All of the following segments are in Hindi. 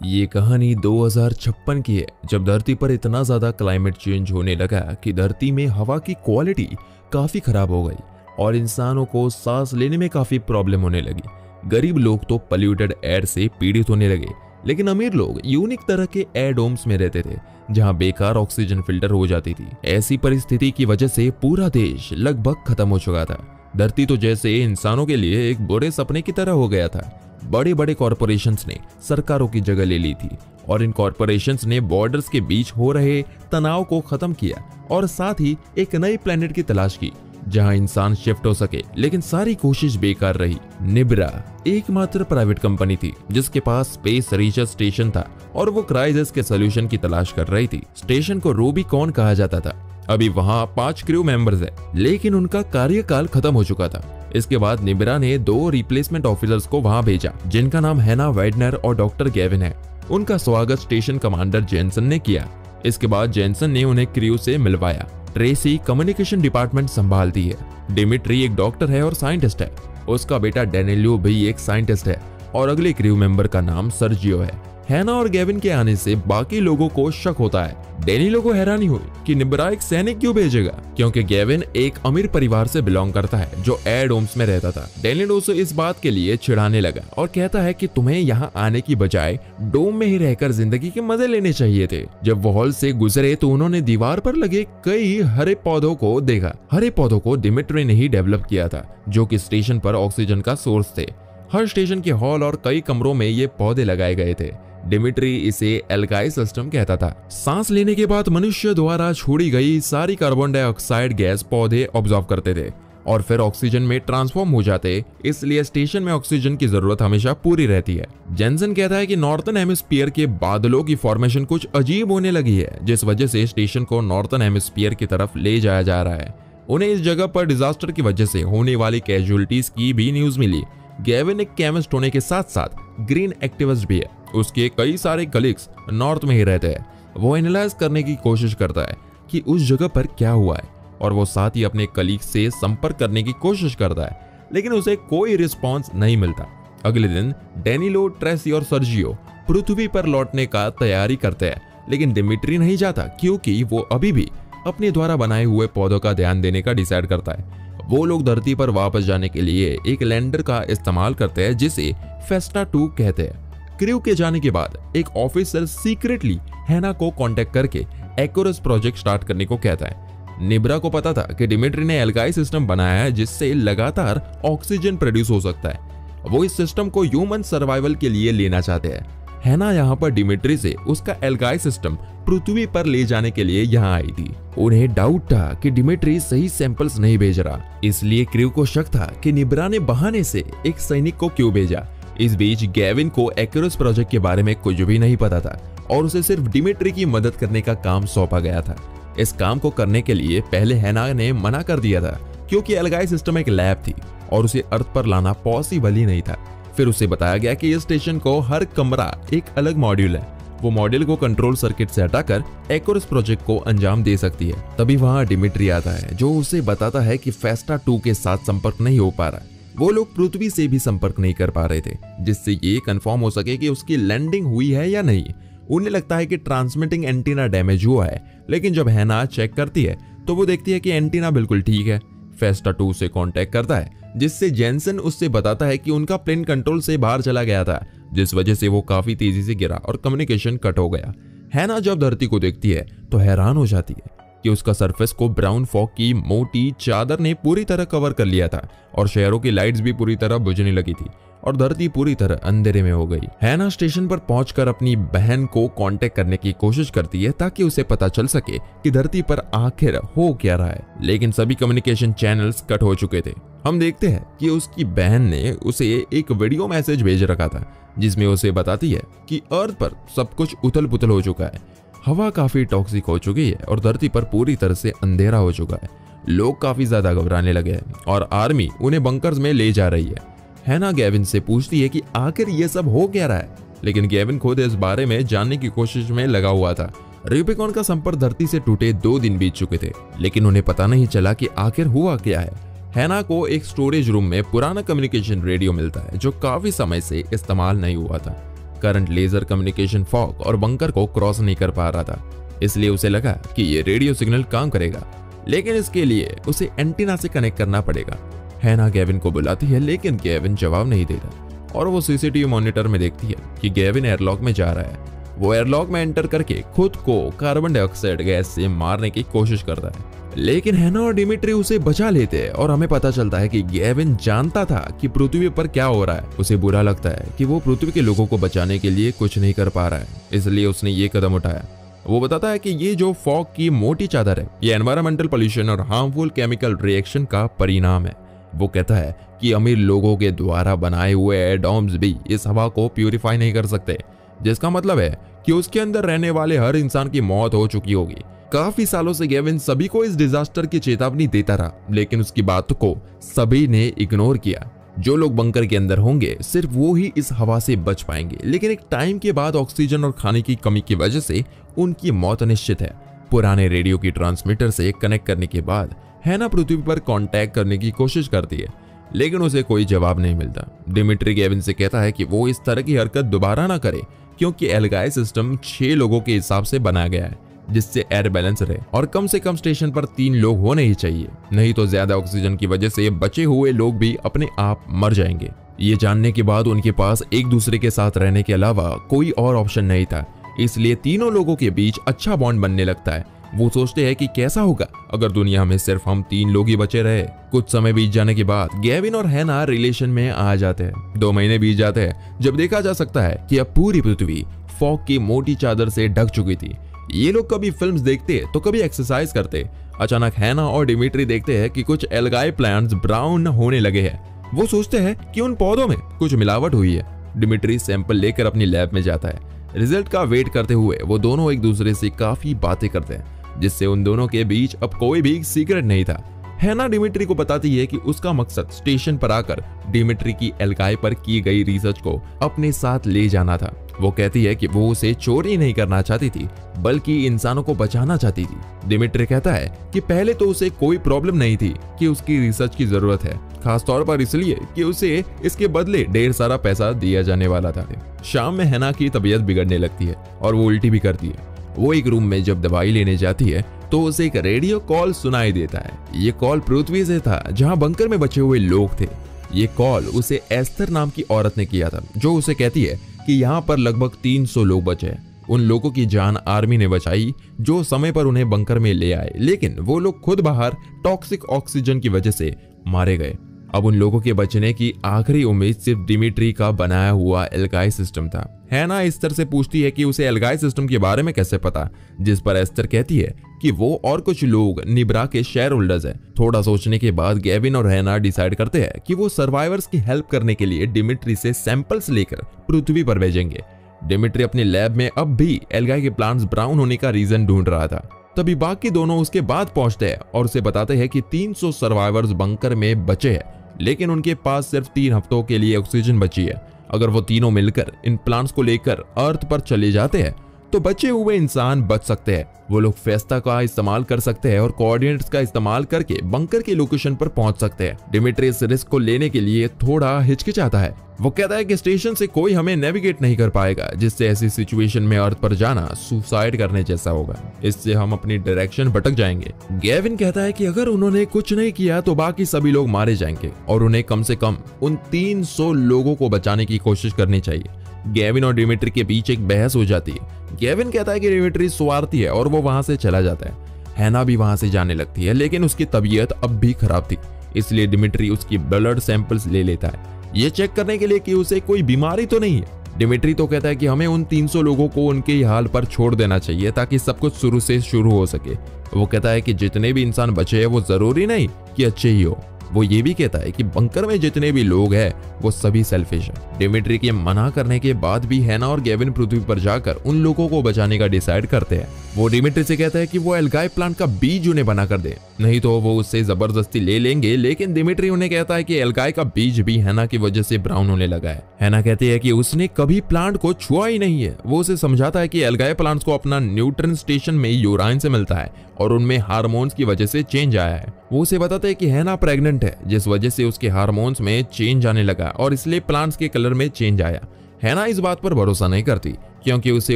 ये कहानी 2056 की है, जब धरती पर इतना ज्यादा क्लाइमेट चेंज होने लगा कि धरती में हवा की क्वालिटी काफी खराब हो गई और इंसानों को सांस लेने में काफी प्रॉब्लम होने लगी। गरीब लोग तो पोल्यूटेड एयर से पीड़ित होने लगे, लेकिन अमीर लोग यूनिक तरह के एयर डोम्स में रहते थे जहां बेकार ऑक्सीजन फिल्टर हो जाती थी। ऐसी परिस्थिति की वजह से पूरा देश लगभग खत्म हो चुका था। धरती तो जैसे इंसानों के लिए एक बुरे सपने की तरह हो गया था। बड़े बड़े कॉरपोरेशंस ने सरकारों की जगह ले ली थी और इन कॉरपोरेशंस ने बॉर्डर्स के बीच हो रहे तनाव को खत्म किया और साथ ही एक नए प्लेनेट की तलाश की जहां इंसान शिफ्ट हो सके, लेकिन सारी कोशिश बेकार रही। निब्रा एकमात्र प्राइवेट कंपनी थी जिसके पास स्पेस रिसर्च स्टेशन था और वो क्राइसिस के सोल्यूशन की तलाश कर रही थी। स्टेशन को रूबिकॉन कहा जाता था। अभी वहां 5 क्रू मेंबर्स है, लेकिन उनका कार्यकाल खत्म हो चुका था। इसके बाद निब्रा ने 2 रिप्लेसमेंट ऑफिसर्स को वहां भेजा जिनका नाम हैना वाइडनर और डॉक्टर गेविन है। उनका स्वागत स्टेशन कमांडर जेनसन ने किया। इसके बाद जेनसन ने उन्हें क्रू से मिलवाया। ट्रेसी कम्युनिकेशन डिपार्टमेंट संभालती है। डिमिट्री एक डॉक्टर है और साइंटिस्ट है। उसका बेटा डेनिलो भी एक साइंटिस्ट है और अगले क्रू मेंबर का नाम सर्जियो है। हैना और गेविन के आने से बाकी लोगों को शक होता है। डेनिलो को हैरानी हुई कि निब्रा एक सैनिक क्यों भेजेगा, क्योंकि गेविन एक अमीर परिवार से बिलोंग करता है जो एयर डोम्स में रहता था। डेनिलो से इस बात के लिए चिढ़ाने लगा और कहता है कि तुम्हें यहाँ आने की बजाय डोम में ही रहकर जिंदगी के मजे लेने चाहिए थे। जब वो हॉल से गुजरे तो उन्होंने दीवार पर लगे कई हरे पौधों को देखा। हरे पौधों को डिमिट्री ने ही डेवलप किया था, जो कि स्टेशन पर ऑक्सीजन का सोर्स थे। हर स्टेशन के हॉल और कई कमरों में ये पौधे लगाए गए थे। डिमिट्री इसे एल्गाई सिस्टम कहता था। सांस लेने के बाद मनुष्य द्वारा छोड़ी गई सारी कार्बन डाइऑक्साइड गैस पौधे ऑब्जॉर्व करते थे और फिर ऑक्सीजन में ट्रांसफॉर्म हो जाते, इसलिए स्टेशन में ऑक्सीजन की जरूरत हमेशा पूरी रहती है। जेनसन कहता है कि नॉर्थर्न हेमिस्फीयर के बादलों की फॉर्मेशन कुछ अजीब होने लगी है, जिस वजह से स्टेशन को नॉर्थर्न हेमिस्फीयर की तरफ ले जाया जा रहा है। उन्हें इस जगह पर डिजास्टर की वजह से होने वाली कैजुअलिटीज की भी न्यूज मिली। गेविन एक केमिस्ट होने के साथ साथ ग्रीन एक्टिविस्ट भी है। उसके कई सारे कलीग्स नॉर्थ में ही रहते हैं। वो एनालाइज करने की कोशिश करता है कि उस जगह पर क्या हुआ है और वो साथ ही अपने कलीग से संपर्क करने की कोशिश करता है, लेकिन उसे कोई रिस्पॉन्स नहीं मिलता। अगले दिन डेनिलो, ट्रेसी और सर्जियो पृथ्वी पर लौटने का तैयारी करते हैं, लेकिन डिमिट्री नहीं जाता क्योंकि वो अभी भी अपने द्वारा बनाए हुए पौधों का ध्यान देने का डिसाइड करता है। वो लोग धरती पर वापस जाने के लिए एक लैंडर का इस्तेमाल करते हैं जिसे फेस्टा 2 कहते हैं। क्रू के जाने के बाद एक ऑफिसर सीक्रेटली हैना को कांटेक्ट करके एक्यूरस प्रोजेक्ट स्टार्ट करने को कहता है। निब्रा को पता था कि डिमिट्री ने एल्गाई सिस्टम बनाया है जिससे लगातार ऑक्सीजन प्रोड्यूस हो सकता है। वो इस सिस्टम को ह्यूमन सर्वाइवल के लिए लेना चाहते हैं। हैना यहाँ पर डिमिट्री से उसका एल्गाई सिस्टम पृथ्वी पर ले जाने के लिए यहाँ आई थी। उन्हें डाउट था कि डिमिट्री सही सैंपल्स नहीं भेज रहा, इसलिए क्रू को शक था कि निब्रा ने बहाने से एक सैनिक को क्यों भेजा। इस बीच गेविन को एक्यूरस प्रोजेक्ट के बारे में कुछ भी नहीं पता था और उसे सिर्फ डिमिट्री की मदद करने का काम सौंपा गया था। इस काम को करने के लिए पहले हैना ने मना कर दिया था क्योंकि एल्गाई सिस्टम एक लैब थी और उसे अर्थ पर लाना पॉसिबल ही नहीं था। फिर उसे बताया गया कि इस स्टेशन को हर कमरा एक अलग मॉड्यूल है। वो मॉड्यूल को कंट्रोल सर्किट से हटाकर एक्यूरस प्रोजेक्ट को अंजाम दे सकती है। तभी वहां डिमिट्री आता है जो उसे बताता है कि फेस्टा 2 के साथ संपर्क नहीं हो पा रहा। वो लोग पृथ्वी से भी संपर्क नहीं कर पा रहे थे जिससे ये कंफर्म हो सके कि उसकी लैंडिंग हुई है या नहीं। उन्हें लगता है कि ट्रांसमिटिंग एंटीना डैमेज हुआ है, लेकिन जब हैना चेक करती है तो वो देखती है कि एंटीना बिल्कुल ठीक है। फेस्टा 2 से कांटेक्ट करता है जिससे जेनसन उससे बताता है कि उनका प्लेन कंट्रोल से बाहर चला गया था, जिस वजह से वो काफी तेजी से गिरा और कम्युनिकेशन कट हो गया। हैना जब धरती को देखती है तो हैरान हो जाती है कि उसका सरफेस को ब्राउन फॉग की मोटी चादर ने पूरी तरह कवर कर लिया था और शहरों की लाइट्स भी पूरी तरह बुझने लगी थी और धरती पूरी तरह अंधेरे में हो गई। हैना स्टेशन पर पहुंचकर अपनी बहन को कांटेक्ट करने की कोशिश करती है ताकि उसे पता चल सके कि धरती पर आखिर हो क्या रहा है, लेकिन सभी कम्युनिकेशन चैनल्स कट हो चुके थे। हम देखते हैं कि उसकी बहन ने उसे एक वीडियो मैसेज भेज रखा था जिसमें उसे बताती है कि अर्थ पर सब कुछ उथल पुथल हो चुका है। हवा काफी टॉक्सिक हो चुकी है और धरती पर पूरी तरह से अंधेरा हो चुका है। लोग काफी ज्यादा घबराने लगे हैं और आर्मी उन्हें बंकर्स में ले जा रही है। हैना गेविन से पूछती है कि आखिर ये सब हो क्या रहा है, लेकिन गेविन खुद इस बारे में जानने की कोशिश में लगा हुआ था। रूबिकॉन का संपर्क धरती से टूटे 2 दिन बीत चुके थे, लेकिन उन्हें पता नहीं चला कि आखिर हुआ क्या है। हैना को एक स्टोरेज रूम में पुराना कम्युनिकेशन रेडियो मिलता है जो काफी समय से इस्तेमाल नहीं हुआ था। करंट लेजर कम्युनिकेशन फॉग और बंकर को क्रॉस नहीं कर पा रहा था, इसलिए उसे लगा कि ये रेडियो सिग्नल काम करेगा, लेकिन इसके लिए उसे एंटीना से कनेक्ट करना पड़ेगा। हैना गेविन को बुलाती है, लेकिन गेविन जवाब नहीं देता और वो सीसीटीवी मॉनिटर में देखती है कि गेविन एयरलॉक में जा रहा है। वो एयरलॉक में एंटर करके खुद को कार्बन डाइऑक्साइड गैस से मारने की कोशिश करता है, लेकिन हैना और डिमिट्री उसे बचा लेते हैं और हमें पता चलता है कि गेविन जानता था कि पृथ्वी पर क्या हो रहा है। उसे बुरा लगता है कि वो पृथ्वी के लोगों को बचाने के लिए कुछ नहीं कर पा रहा है, इसलिए उसने ये कदम उठाया। वो बताता है कि ये जो फॉग की मोटी चादर है, ये एनवायरमेंटल पॉल्यूशन और हार्मफुल केमिकल रिएक्शन का परिणाम है। वो कहता है कि अमीर लोगों के द्वारा बनाए हुए एडॉम्स भी इस हवा को प्यूरिफाई नहीं कर सकते, जिसका मतलब है कि उसके अंदर रहने वाले हर इंसान की मौत हो चुकी होगी। काफी सालों से गेविन सभी को इस डिजास्टर की चेतावनी देता रहा, लेकिन उसकी बात को सभी ने इग्नोर किया। जो लोग बंकर के अंदर होंगे सिर्फ वो ही इस हवा से बच पाएंगे, लेकिन एक टाइम के बाद ऑक्सीजन और खाने की कमी की वजह से उनकी मौत निश्चित है। पुराने रेडियो की ट्रांसमीटर से कनेक्ट करने के बाद हैना पृथ्वी पर कांटेक्ट करने की कोशिश करती है, लेकिन उसे कोई जवाब नहीं मिलता। डिमिट्री गेविन से कहता है कि वो इस तरह की हरकत दोबारा ना करे, क्योंकि एल्गाई सिस्टम 6 लोगों के हिसाब से बनाया गया है, जिससे एयर बैलेंस रहे और कम से कम स्टेशन पर 3 लोग होने ही चाहिए, नहीं तो ज्यादा ऑक्सीजन की वजह से बचे हुए लोग भी अपने आप मर जाएंगे। ये जानने के बाद उनके पास एक दूसरे के साथ रहने के अलावा कोई और ऑप्शन नहीं था, इसलिए तीनों लोगों के बीच अच्छा बॉन्ड बनने लगता है। वो सोचते हैं कि कैसा होगा अगर दुनिया में सिर्फ हम 3 लोग ही बचे रहे। कुछ समय बीत जाने के बाद गेविन और हैना रिलेशन में आ जाते हैं। 2 महीने बीत जाते हैं जब देखा जा सकता है कि अब पूरी पृथ्वी फॉग की मोटी चादर से ढक चुकी थी। ये लोग कभी फिल्म्स देखते तो कभी एक्सरसाइज करते। अचानक हैना और डिमिट्री देखते हैं कि कुछ एल्गाई प्लांट्स ब्राउन होने लगे हैं। वो सोचते हैं कि उन पौधों में कुछ मिलावट हुई है। डिमिट्री सैंपल लेकर अपनी लैब में जाता है। रिजल्ट का वेट करते हुए वो दोनों एक दूसरे से काफी बातें करते हैं, जिससे उन दोनों के बीच अब कोई भी सीक्रेट नहीं था। हैना डिमिट्री को बताती है कि उसका मकसद स्टेशन पर आकर डिमिट्री की एल्गाई पर की गई रिसर्च को अपने साथ ले जाना था। वो कहती है कि वो उसे चोरी नहीं करना चाहती थी, बल्कि इंसानों को बचाना चाहती थी। डिमिट्री कहता है कि पहले तो उसे कोई प्रॉब्लम नहीं थी कि उसकी रिसर्च की जरूरत है, खासतौर पर इसलिए कि उसे इसके बदले ढेर सारा पैसा दिया जाने वाला था। शाम में हैना की तबीयत बिगड़ने लगती है और वो उल्टी भी करती है। वो एक रूम में जब दवाई लेने जाती है तो उसे एक रेडियो कॉल सुनाई देता है। ये कॉल पृथ्वी से था, जहां बंकर में बचे हुए लोग थे। ये कॉल उसे एस्थर नाम की औरत ने किया था, जो उसे कहती है कि यहाँ पर लगभग 300 लोग बचे हैं। उन लोगों की जान आर्मी ने बचाई जो समय पर उन्हें बंकर में ले आए, लेकिन वो लोग खुद बाहर टॉक्सिक ऑक्सीजन की वजह से मारे गए। अब उन लोगों के बचने की आखिरी उम्मीद सिर्फ डिमिट्री का बनाया हुआ एल्गाई सिस्टम था। हैना एस्थर से पूछती है कि उसे एल्गाई सिस्टम के बारे में कैसे पता, जिस पर एस्थर कहती है कि वो और कुछ लोग निब्रा के शेयर होल्डर्स हैं। थोड़ा सोचने के बाद गेविन और हैना डिसाइड करते हैं कि वो सर्वाइवर्स की हेल्प करने के लिए डिमिट्री से सैंपल्स लेकर पृथ्वी पर भेजेंगे। डिमिट्री अपनी लैब में अब भी एल्गाई के प्लांट्स ब्राउन होने का रीजन ढूंढ रहा था। तभी बाकी दोनों उसके बाद पहुंचते हैं और उसे बताते हैं कि 300 सर्वाइवर्स बंकर में बचे हैं, लेकिन उनके पास सिर्फ 3 हफ्तों के लिए ऑक्सीजन बची है। अगर वो तीनों मिलकर इन प्लांट्स को लेकर अर्थ पर चले जाते हैं तो बचे हुए इंसान बच सकते हैं। वो लोग फेस्टा का इस्तेमाल कर सकते हैं और कोऑर्डिनेट्स का इस्तेमाल करके बंकर के लोकेशन पर पहुंच सकते हैं। डिमिट्री इस रिस्क को लेने के लिए थोड़ा हिचकिचाता है। वो कहता है कि स्टेशन से कोई हमें नेविगेट नहीं कर पाएगा, जिससे ऐसी सिचुएशन में अर्थ पर जाना सुसाइड करने जैसा होगा। इससे हम अपनी डायरेक्शन भटक जाएंगे। गेविन कहता है कि अगर उन्होंने कुछ नहीं किया तो बाकी सभी लोग मारे जाएंगे और उन्हें कम से कम उन 300 लोगों को बचाने की कोशिश करनी चाहिए। गेविन और डिमिट्री के बीच एक बहस हो जाती है। गेविन कहता है कि डिमिट्री स्वार्थी है और वो वहां से चला जाता है। हैना भी वहां से जाने लगती है, लेकिन उसकी तबीयत अब भी खराब थी, इसलिए डिमिट्री उसकी ब्लड सैंपल्स ले लेता है, ये चेक करने के लिए कि उसे कोई बीमारी तो नहीं है। डिमिट्री तो कहता है कि हमें उन 300 लोगों को उनके हाल पर छोड़ देना चाहिए ताकि सब कुछ शुरू से शुरू हो सके। वो कहता है कि जितने भी इंसान बचे हैं वो जरूरी नहीं कि अच्छे ही हो। वो ये भी कहता है कि बंकर में जितने भी लोग हैं वो सभी सेल्फिश हैं। डिमिट्री के मना करने के बाद भी हैना और गेविन पृथ्वी पर जाकर उन लोगों को बचाने का डिसाइड करते हैं। वो डिमिट्री से कहता है कि वो एल्गाई प्लांट का बीज उन्हें बना कर दे, नहीं तो वो उससे जबरदस्ती ले लेंगे। लेकिन डिमिट्री उन्हें कहता है कि एल्गाई का बीज भी हैना की वजह से ब्राउन होने लगा है। हैना कहती है कि उसने कभी प्लांट को छुआ ही नहीं है। वो उसे समझाता है कि एल्गाई प्लांट्स को अपना न्यूट्रन स्टेशन में यूराइन से मिलता है और उनमें हार्मोन्स की वजह से चेंज आया है। वो उसे बताता है कि हैना प्रेग्नेंट है, जिस वजह से उसके हार्मोन्स में चेंज आने लगा और इसलिए प्लांट्स के कलर में चेंज आया। हैना इस बात पर भरोसा नहीं करती क्योंकि उसे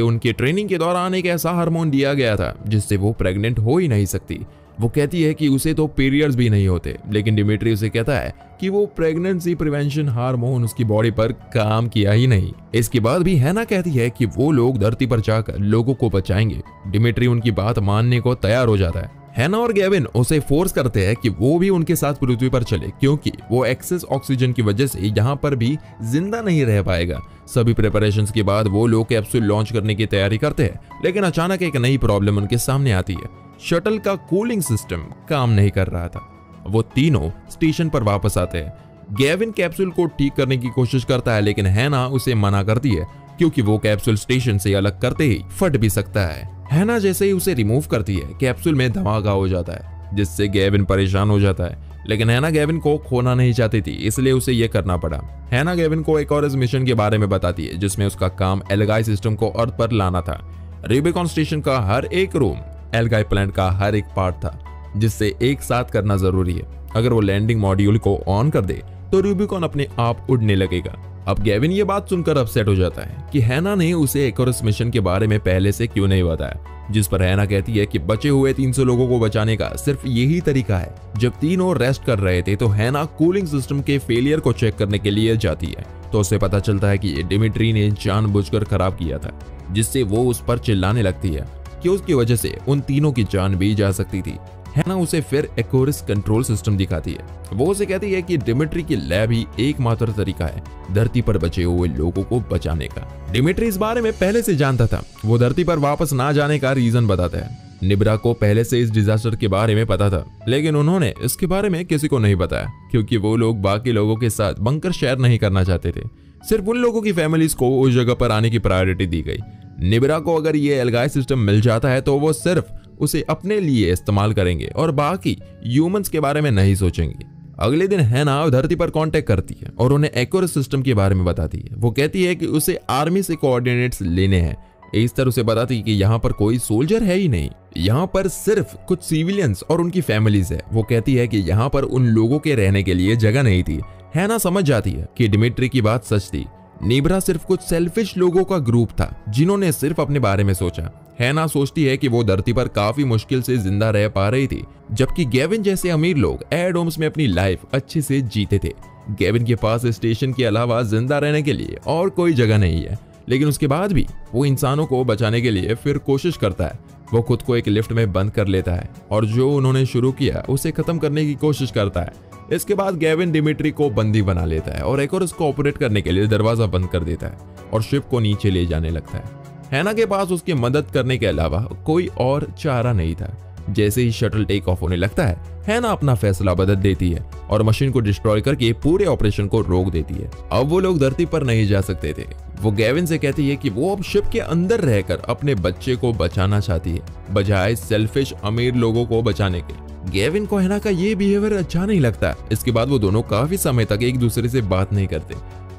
उनके ट्रेनिंग के दौरान एक ऐसा हार्मोन दिया गया था जिससे वो प्रेग्नेंट हो ही नहीं सकती। वो कहती है कि उसे तो पीरियड्स भी नहीं होते, लेकिन डिमिट्री उसे कहता है कि वो प्रेगनेंसी प्रिवेंशन हार्मोन उसकी बॉडी पर काम किया ही नहीं। इसके बाद भी हैना कहती है कि वो लोग धरती पर जाकर लोगों को बचाएंगे। डिमिट्री उनकी बात मानने को तैयार हो जाता है। हैना और गेविन उसे फोर्स करते हैं कि वो भी उनके साथ पृथ्वी पर चले क्योंकि वो एक्सेस ऑक्सीजन की वजह से यहाँ पर भी जिंदा नहीं रह पाएगा। सभी प्रिपरेशंस के बाद वो लोग कैप्सूल लॉन्च करने की तैयारी करते हैं, लेकिन अचानक एक नई प्रॉब्लम उनके सामने आती है। शटल का कूलिंग सिस्टम काम नहीं कर रहा था। वो तीनों स्टेशन पर वापस आते हैं। गेविन कैप्सूल को ठीक करने की कोशिश करता है, लेकिन हैना उसे मना करती है क्योंकि वो कैप्सूल स्टेशन से अलग करते ही फट भी सकता है। हैना जैसे ही उसे रिमूव करती है, कैप्सूल में धमाका हो जाता है जिससे गेविन परेशान हो जाता है, लेकिन हैना गेविन को खोना नहीं चाहती थी, इसलिए उसे यह करना पड़ा। हैना गेविन को एक और इस मिशन के बारे में बताती है जिसमें उसका काम एल्गाई सिस्टम को अर्थ पर लाना था। रूबिकॉन स्टेशन का हर एक रूम एल्गाई प्लांट का हर एक पार्ट था जिससे एक साथ करना जरूरी है। अगर वो लैंडिंग मॉड्यूल को ऑन कर दे तो रूबिकॉन अपने आप उड़ने लगेगा। अब गेविन ये बात सुनकर अपसेट हो जाता है कि हैना ने उसे एक और इस मिशन के बारे में पहले से क्यों नहीं बताया, जिस पर हैना कहती है कि बचे हुए 300 लोगों को बचाने का सिर्फ यही तरीका है। जब तीनों रेस्ट कर रहे थे तो हैना कूलिंग सिस्टम के फेलियर को चेक करने के लिए जाती है, तो उसे पता चलता है कि डिमिट्री ने जानबूझकर खराब किया था, जिससे वो उस पर चिल्लाने लगती है कि उसकी वजह से उन तीनों की जान भी जा सकती थी। हैना उसे फिर एक्वरिस कंट्रोल सिस्टम दिखाती है। वो उसे कहती है कि डिमिट्री की लैब ही एकमात्र तरीका है धरती पर बचे हुए लोगों को बचाने का। डिमिट्री इस बारे में पहले से जानता था। वो धरती पर वापस ना जाने का रीजन बताता है। निब्रा को पहले से इस डिजास्टर के बारे में पता था, लेकिन उन्होंने इसके बारे में किसी को नहीं बताया क्योंकि वो लोग बाकी लोगों के साथ बंकर शेयर नहीं करना चाहते थे। सिर्फ उन लोगों की फैमिलीज को उस जगह पर आने की प्रायोरिटी दी गई। निब्रा को अगर ये एल्गाई सिस्टम मिल जाता है तो वो सिर्फ उसे अपने लिए इस्तेमाल करेंगे और बाकी ह्यूमंस के बारे में नहीं सोचेंगे। अगले दिन हैना धरती पर कांटेक्ट करती है और उन्हें एक्वरिस सिस्टम के बारे में बताती है। वो कहती है कि उसे आर्मी से कोऑर्डिनेट्स लेने हैं। इस तरह उसे बताती है कि यहाँ पर कोई सोल्जर है ही नहीं, यहाँ पर सिर्फ कुछ सिविलियंस और उनकी फैमिलीज है। वो कहती है कि यहाँ पर उन लोगों के रहने के लिए जगह नहीं थी। हैना समझ जाती है कि डिमिट्री की बात सच थी। निब्रा सिर्फ कुछ सेल्फिश लोगों का ग्रुप था जिन्होंने सिर्फ अपने बारे में सोचा। हैना सोचती है कि वो धरती पर काफी मुश्किल से जिंदा रह पा रही थी, जबकि गेविन जैसे अमीर लोग एयरडोम्स में अपनी लाइफ अच्छे से जीते थे। गेविन के पास स्टेशन के अलावा जिंदा रहने के लिए और कोई जगह नहीं है, लेकिन उसके बाद भी वो इंसानों को बचाने के लिए फिर कोशिश करता है। वो खुद को एक लिफ्ट में बंद कर लेता है और जो उन्होंने शुरू किया उसे खत्म करने की कोशिश करता है। इसके बाद गेविन डिमिट्री को बंदी बना लेता है और एक और उसको ऑपरेट करने के लिए दरवाजा बंद कर देता है और शिप को नीचे ले जाने लगता है। हैना के पास उसकी मदद करने के अलावा कोई और चारा नहीं था। जैसे ही शटल टेक ऑफ होने लगता है, हैना अपना फैसला बदल देती है और मशीन को डिस्ट्रॉय करके पूरे ऑपरेशन को रोक देती है। अब वो लोग धरती पर नहीं जा सकते थे। वो गेविन से कहती है कि वो अब शिप के अंदर रहकर अपने बच्चे को बचाना चाहती है, बजाय सेल्फिश अमीर लोगों को बचाने के। गेविन को हैना का ये बिहेवियर अच्छा नहीं लगता। इसके बाद वो दोनों काफी समय तक एक दूसरे से बात नहीं करते।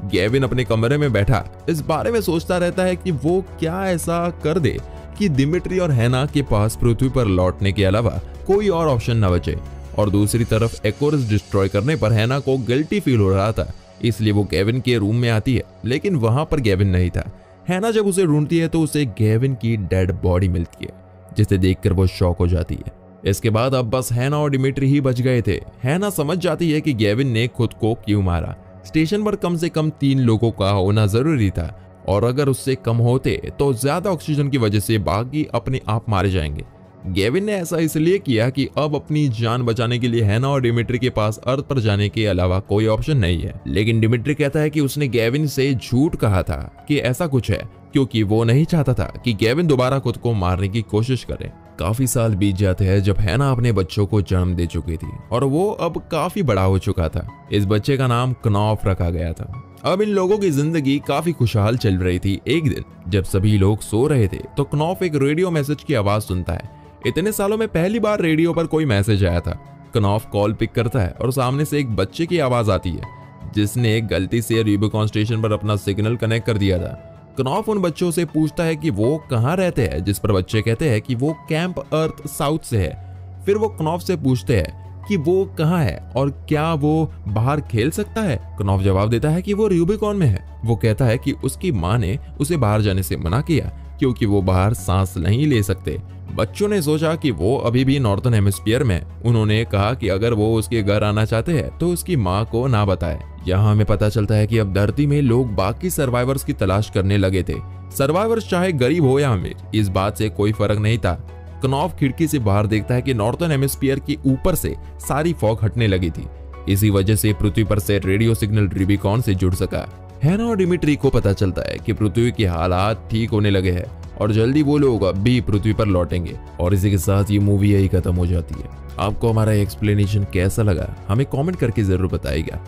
गेविन अपने कमरे में बैठा इस बारे में सोचता रहता है कि वो क्या ऐसा कर दे कि डिमिट्री और हैना के पास पृथ्वी पर लौटने के अलावा कोई और ऑप्शन न बचे। और दूसरी तरफ एक्वरिस डिस्ट्रॉय करने पर हैना को गिल्टी फील हो रहा था, इसलिए वो गेविन के रूम में आती है, लेकिन वहां पर गेविन नहीं था। हैना जब उसे ढूंढती है तो उसे गेविन की डेड बॉडी मिलती है, जिसे देखकर वो शॉक हो जाती है। इसके बाद अब बस हैना और डिमिट्री ही बच गए थे। हैना समझ जाती है कि गेविन ने खुद को क्यों मारा। स्टेशन पर कम से कम 3 लोगों का होना जरूरी था और अगर उससे कम होते तो ज्यादा ऑक्सीजन की वजह से बाकी अपने आप मारे जाएंगे। गेविन ने ऐसा इसलिए किया कि अब अपनी जान बचाने के लिए हैना और डिमिट्री के पास अर्थ पर जाने के अलावा कोई ऑप्शन नहीं है। लेकिन डिमिट्री कहता है कि उसने गेविन से झूठ कहा था कि ऐसा कुछ है, क्योंकि वो नहीं चाहता था कि गेविन दोबारा खुद को मारने की कोशिश करे। काफी साल बीत जाते हैं जब हैना अपने बच्चों को जन्म दे चुकी थी और वो अब काफी बड़ा हो चुका था। इस बच्चे का नाम क्नॉफ रखा गया था। अब इन लोगों की जिंदगी काफी खुशहाल चल रही थी। एक दिन जब सभी लोग सो रहे थे तो क्नॉफ एक रेडियो मैसेज की आवाज सुनता है। इतने सालों में पहली बार रेडियो पर कोई मैसेज आया था। क्नॉफ कॉल पिक करता है और सामने से एक बच्चे की आवाज आती है जिसने गलती से रूबिकॉन स्टेशन पर अपना सिग्नल कनेक्ट कर दिया था। क्नॉफ उन बच्चों से पूछता है कि वो कहाँ रहते हैं, जिस पर बच्चे कहते हैं कि वो कैंप अर्थ साउथ से है। फिर वो क्नॉफ से पूछते हैं कि वो कहाँ है और क्या वो बाहर खेल सकता है। क्नॉफ जवाब देता है कि वो रूबिकॉन में है। वो कहता है कि उसकी माँ ने उसे बाहर जाने से मना किया क्योंकि वो बाहर सांस नहीं ले सकते। बच्चों ने सोचा कि वो अभी भी नॉर्थन हेमिस्फीयर में। उन्होंने कहा कि अगर वो उसके घर आना चाहते हैं तो उसकी माँ को ना बताए। यहाँ हमें पता चलता है कि अब धरती में लोग बाकी सर्वाइवर्स की तलाश करने लगे थे। सर्वाइवर्स चाहे गरीब हो या अमीर, इस बात से कोई फर्क नहीं था। क्नॉफ खिड़की से बाहर देखता है कि नॉर्थन हेमिस्फीयर के ऊपर से सारी फॉग हटने लगी थी। इसी वजह से पृथ्वी पर से रेडियो सिग्नल रूबिकॉन से जुड़ सका। हैना और डिमिट्री को पता चलता है कि पृथ्वी के हालात ठीक होने लगे हैं और जल्दी वो लोग अब भी पृथ्वी पर लौटेंगे। और इसी के साथ ये मूवी यही खत्म हो जाती है। आपको हमारा एक्सप्लेनेशन कैसा लगा हमें कमेंट करके जरूर बताइएगा।